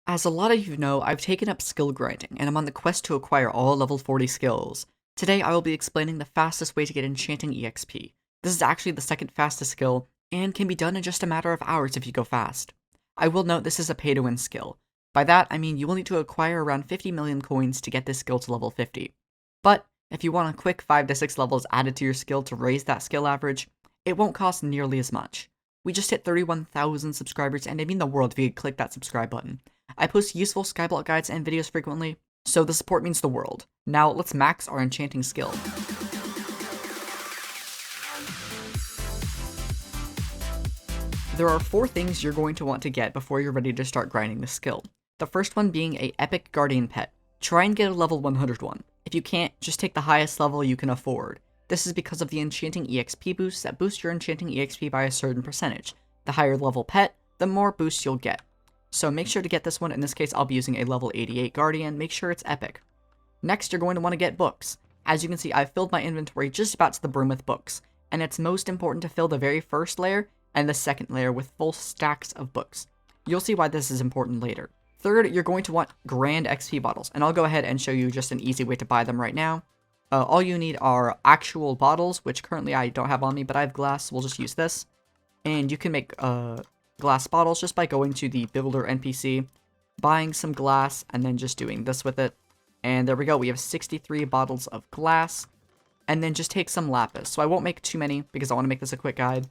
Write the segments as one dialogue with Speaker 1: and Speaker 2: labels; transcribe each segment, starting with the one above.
Speaker 1: As a lot of you know, I've taken up skill grinding, and I'm on the quest to acquire all level 40 skills. Today I will be explaining the fastest way to get Enchanting EXP. This is actually the second fastest skill, and can be done in just a matter of hours if you go fast. I will note this is a pay-to-win skill. By that, I mean you will need to acquire around 50 million coins to get this skill to level 50. But, if you want a quick 5 to 6 levels added to your skill to raise that skill average, it won't cost nearly as much. We just hit 31,000 subscribers, and it'd mean the world if you could click that subscribe button. I post useful Skyblock guides and videos frequently, so the support means the world. Now let's max our enchanting skill. There are 4 things you're going to want to get before you're ready to start grinding the skill. The first one being a epic guardian pet. Try and get a level 101. If you can't, just take the highest level you can afford. This is because of the enchanting EXP boosts that boost your enchanting EXP by a certain percentage. The higher level pet, the more boosts you'll get. So make sure to get this one. In this case, I'll be using a level 88 Guardian. Make sure it's epic. Next, you're going to want to get books. As you can see, I've filled my inventory just about to the brim with books, and it's most important to fill the very first layer and the second layer with full stacks of books. You'll see why this is important later. Third, you're going to want grand XP bottles, and I'll go ahead and show you just an easy way to buy them right now. All you need are actual bottles, which currently I don't have on me, but I have glass, so we'll just use this. And you can make glass bottles just by going to the builder NPC, buying some glass, and then just doing this with it. And there we go, we have 63 bottles of glass, and then just take some lapis. So I won't make too many because I want to make this a quick guide,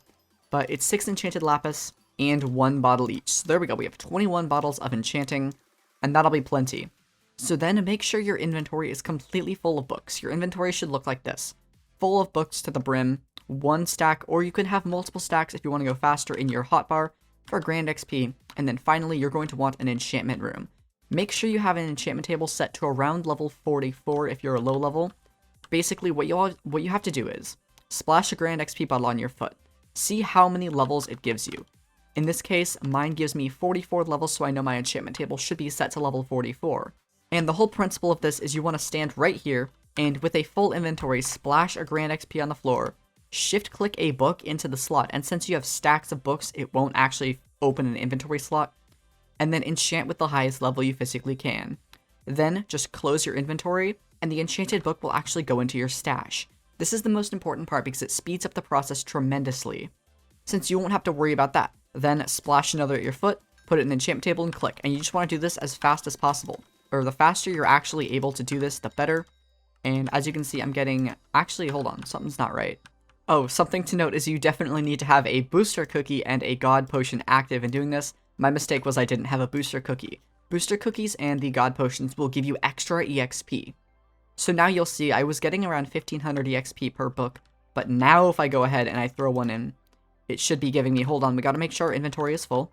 Speaker 1: but it's 6 enchanted lapis and 1 bottle each. So there we go, we have 21 bottles of enchanting, and that'll be plenty. So then make sure your inventory is completely full of books. Your inventory should look like this. Full of books to the brim, 1 stack, or you can have multiple stacks if you want to go faster in your hotbar for grand XP, and then finally you're going to want an enchantment room. Make sure you have an enchantment table set to around level 44 if you're a low level. Basically what you have to do is splash a grand XP bottle on your foot. See how many levels it gives you. In this case, mine gives me 44 levels, so I know my enchantment table should be set to level 44. And the whole principle of this is you want to stand right here, and with a full inventory, splash a grand XP on the floor, shift-click a book into the slot, and since you have stacks of books, it won't actually open an inventory slot, and then enchant with the highest level you physically can. Then, just close your inventory, and the enchanted book will actually go into your stash. This is the most important part because it speeds up the process tremendously, since you won't have to worry about that. Then, splash another at your foot, put it in the enchantment table, and click, and you just want to do this as fast as possible. Or the faster you're actually able to do this, the better. And as you can see, I'm getting... Actually, hold on, something's not right. Oh, something to note is you definitely need to have a booster cookie and a god potion active in doing this. My mistake was I didn't have a booster cookie. Booster cookies and the god potions will give you extra EXP. So now you'll see I was getting around 1500 EXP per book, but now if I go ahead and I throw one in, it should be giving me, hold on, we gotta make sure our inventory is full.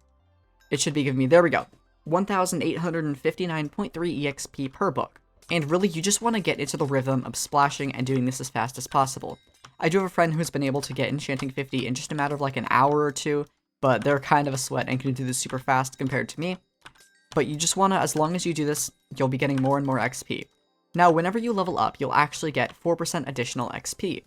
Speaker 1: It should be giving me, there we go, 1859.3 EXP per book. And really, you just want to get into the rhythm of splashing and doing this as fast as possible. I do have a friend who's been able to get Enchanting 50 in just a matter of like an hour or two, but they're kind of a sweat and can do this super fast compared to me. But you just want to, as long as you do this, you'll be getting more and more XP. Now, whenever you level up, you'll actually get 4% additional XP.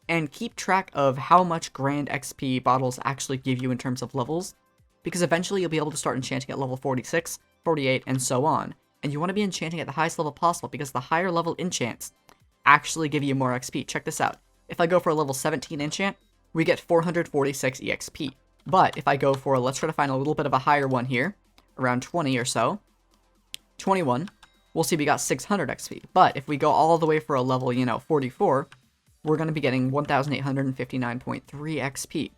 Speaker 1: And keep track of how much grand XP bottles actually give you in terms of levels, because eventually you'll be able to start enchanting at level 46, 48, and so on. And you want to be enchanting at the highest level possible because the higher level enchants actually give you more XP. Check this out. If I go for a level 17 enchant, we get 446 EXP. But if I go for, let's try to find a little bit of a higher one here, around 20 or so, 21, we'll see we got 600 XP. But if we go all the way for a level, 44, we're going to be getting 1859.3 XP.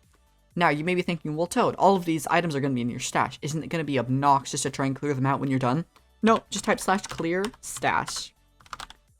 Speaker 1: Now, you may be thinking, well, Toad, all of these items are going to be in your stash. Isn't it going to be obnoxious to try and clear them out when you're done? No, just type /clear stash.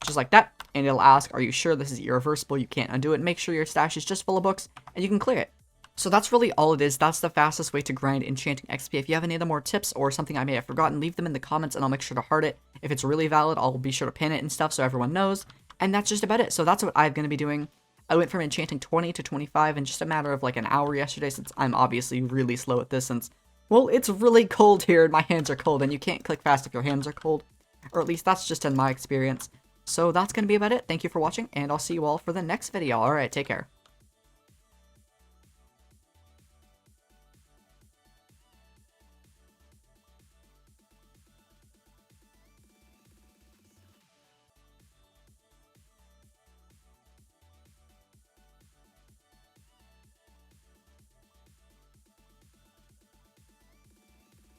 Speaker 1: Just like that. And it'll ask, are you sure this is irreversible? You can't undo it. Make sure your stash is just full of books, and you can clear it. So that's really all it is. That's the fastest way to grind enchanting XP. If you have any other more tips or something I may have forgotten, leave them in the comments, and I'll make sure to heart it. If it's really valid, I'll be sure to pin it and stuff so everyone knows. And that's just about it. So that's what I'm going to be doing. I went from enchanting 20 to 25 in just a matter of like an hour yesterday, since I'm obviously really slow at this, since, well, it's really cold here and my hands are cold, and you can't click fast if your hands are cold. Or at least that's just in my experience. So that's going to be about it. Thank you for watching, and I'll see you all for the next video. Alright, take care.